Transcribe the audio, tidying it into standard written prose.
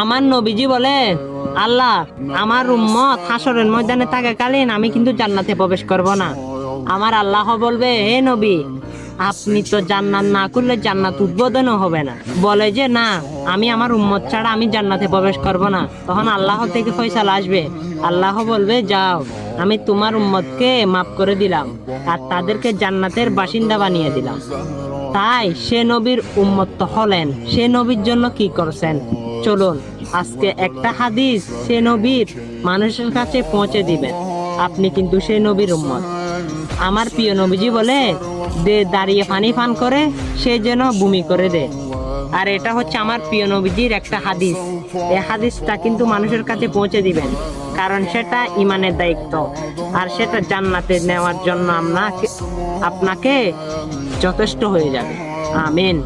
আমার নবীজি বলে, আল্লাহ, আমার উম্মত হাসরের ময়দানে থাকাকালীন আমি কিন্তু জান্নাতে প্রবেশ করব না। আমার আল্লাহ বলবে, হে নবী, আপনি তো জান্নাত না করলে জান্নাত উদ্বোধনও হবে না। বলে যে না, আমি আমার উম্মত ছাড়া আমি জান্নাতে প্রবেশ করব না। তখন আল্লাহ থেকে ফয়সালা আসবে। আল্লাহ বলবে, যাও, আমি তোমার উম্মতকে মাফ করে দিলাম আর তাদেরকে জান্নাতের বাসিন্দা বানিয়ে দিলাম। তাই সে নবীর উম্মত তো হলেন, সে নবীর জন্য কি করছেন? চলুন আজকে একটা হাদিস সে নবীর মানুষের কাছে পৌঁছে দিবেন। আপনি কিন্তু সে নবীর উম্মত। আমার প্রিয় নবীজি বলে, যে দাঁড়িয়ে পানি পান করে সে যেন বমি করে দেয়। আর এটা হচ্ছে আমার প্রিয় নবীজির একটা হাদিস। এই হাদিসটা কিন্তু মানুষের কাছে পৌঁছে দিবেন, কারণ সেটা ইমানের দায়িত্ব, আর সেটা জান্নাতে নেওয়ার জন্য আপনাকে যথেষ্ট হয়ে যাবে। আমিন।